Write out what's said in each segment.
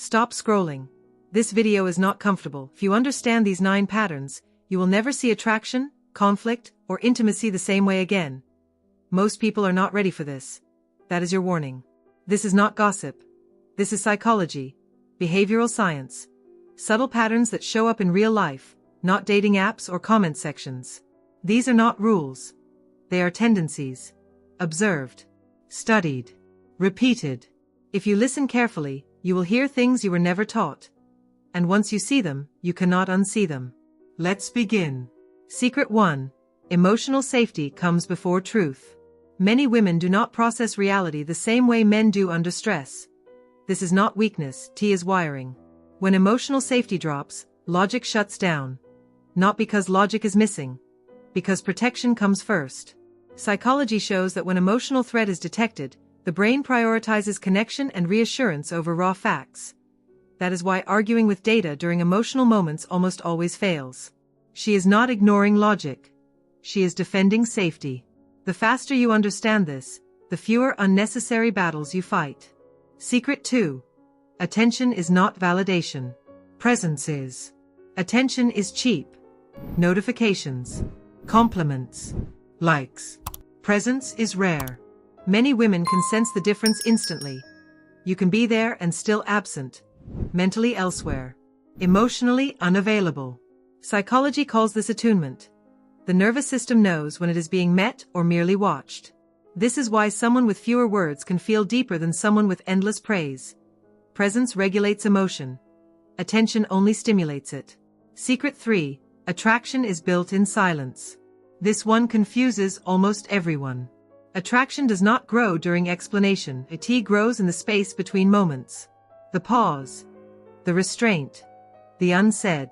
Stop scrolling. This video is not comfortable. If you understand these 9 patterns, you will never see attraction, conflict, or intimacy the same way again. Most people are not ready for this. That is your warning. This is not gossip. This is psychology, behavioral science, subtle patterns that show up in real life, not dating apps or comment sections. These are not rules. They are tendencies. Observed, studied, repeated. If you listen carefully, you will hear things you were never taught. And once you see them, you cannot unsee them. Let's begin. Secret 1. Emotional safety comes before truth. Many women do not process reality the same way men do under stress. This is not weakness, T is wiring. When emotional safety drops, logic shuts down. Not because logic is missing, because protection comes first. Psychology shows that when emotional threat is detected, the brain prioritizes connection and reassurance over raw facts. That is why arguing with data during emotional moments almost always fails. She is not ignoring logic. She is defending safety. The faster you understand this, the fewer unnecessary battles you fight. Secret 2. Attention is not validation. Presence is. Attention is cheap. Notifications, compliments, likes. Presence is rare. Many women can sense the difference instantly. You can be there and still absent, mentally elsewhere, emotionally unavailable. Psychology calls this attunement. The nervous system knows when it is being met or merely watched. This is why someone with fewer words can feel deeper than someone with endless praise. Presence regulates emotion. Attention only stimulates it. Secret 3. Attraction is built in silence. This one confuses almost everyone. Attraction does not grow during explanation. It grows in the space between moments. The pause. The restraint. The unsaid.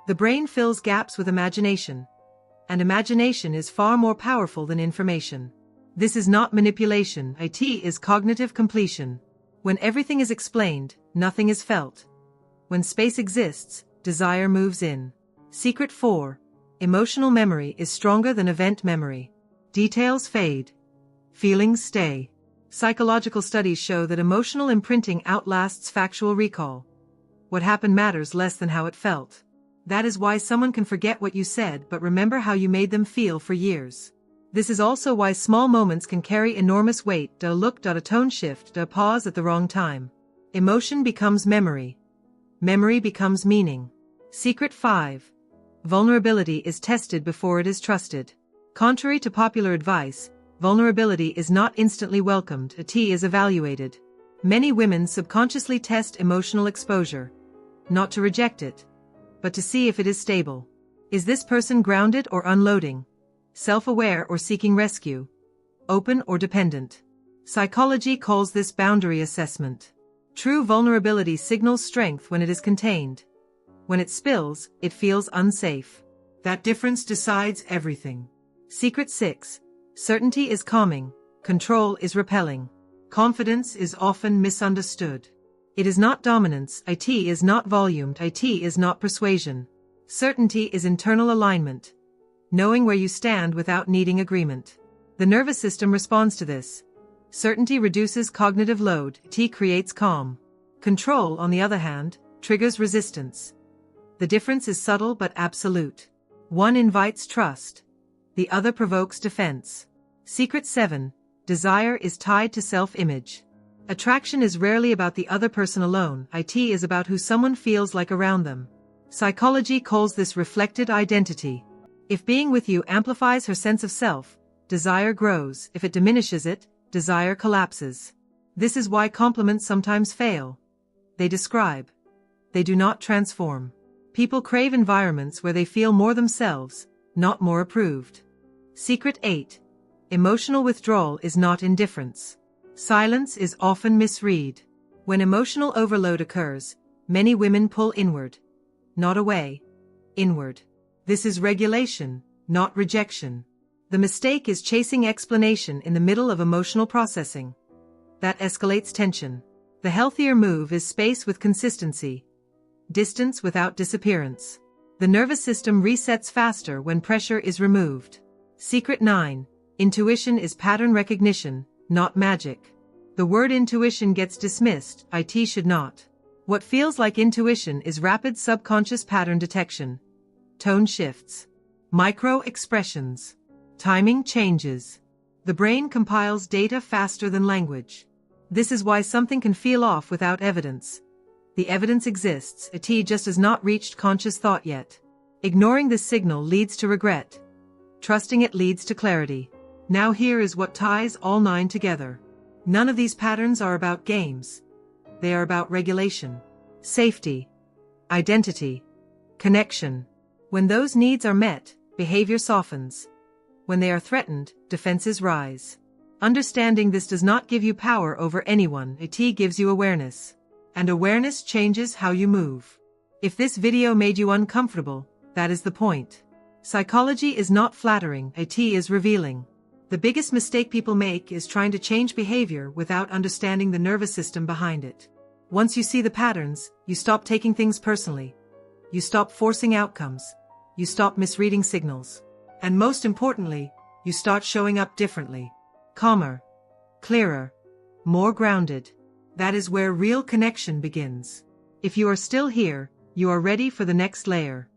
The brain fills gaps with imagination. And imagination is far more powerful than information. This is not manipulation. It is cognitive completion. When everything is explained, nothing is felt. When space exists, desire moves in. Secret 4. Emotional memory is stronger than event memory. Details fade. Feelings stay. Psychological studies show that emotional imprinting outlasts factual recall. What happened matters less than how it felt. That is why someone can forget what you said but remember how you made them feel for years. This is also why small moments can carry enormous weight. A look, a tone shift, a pause at the wrong time. Emotion becomes memory. Memory becomes meaning. Secret 5. Vulnerability is tested before it is trusted. Contrary to popular advice, vulnerability is not instantly welcomed. It is evaluated. Many women subconsciously test emotional exposure. Not to reject it, but to see if it is stable. Is this person grounded or unloading? Self-aware or seeking rescue? Open or dependent? Psychology calls this boundary assessment. True vulnerability signals strength when it is contained. When it spills, it feels unsafe. That difference decides everything. Secret 6. Certainty is calming. Control is repelling. Confidence is often misunderstood. It is not dominance. It is not volume. It is not persuasion. Certainty is internal alignment. Knowing where you stand without needing agreement. The nervous system responds to this. Certainty reduces cognitive load. It creates calm. Control, on the other hand, triggers resistance. The difference is subtle but absolute. One invites trust. The other provokes defense. Secret 7. Desire is tied to self-image. Attraction is rarely about the other person alone. It is about who someone feels like around them. Psychology calls this reflected identity. If being with you amplifies her sense of self, desire grows. If it diminishes it, desire collapses. This is why compliments sometimes fail. They describe. They do not transform. People crave environments where they feel more themselves, not more approved. Secret 8. Emotional withdrawal is not indifference. Silence is often misread. When emotional overload occurs, many women pull inward. Not away. Inward. This is regulation, not rejection. The mistake is chasing explanation in the middle of emotional processing. That escalates tension. The healthier move is space with consistency. Distance without disappearance. The nervous system resets faster when pressure is removed. Secret 9. Intuition is pattern recognition, not magic. The word intuition gets dismissed. It should not. What feels like intuition is rapid subconscious pattern detection. Tone shifts. Micro-expressions. Timing changes. The brain compiles data faster than language. This is why something can feel off without evidence. The evidence exists, it just has not reached conscious thought yet. Ignoring this signal leads to regret. Trusting it leads to clarity. Now here is what ties all 9 together. None of these patterns are about games. They are about regulation, safety, identity, connection. When those needs are met, behavior softens. When they are threatened, defenses rise. Understanding this does not give you power over anyone, it gives you awareness. And awareness changes how you move. If this video made you uncomfortable, that is the point. Psychology is not flattering, it is revealing. The biggest mistake people make is trying to change behavior without understanding the nervous system behind it. Once you see the patterns, you stop taking things personally. You stop forcing outcomes. You stop misreading signals. And most importantly, you start showing up differently. Calmer, clearer, more grounded. That is where real connection begins. If you are still here, you are ready for the next layer.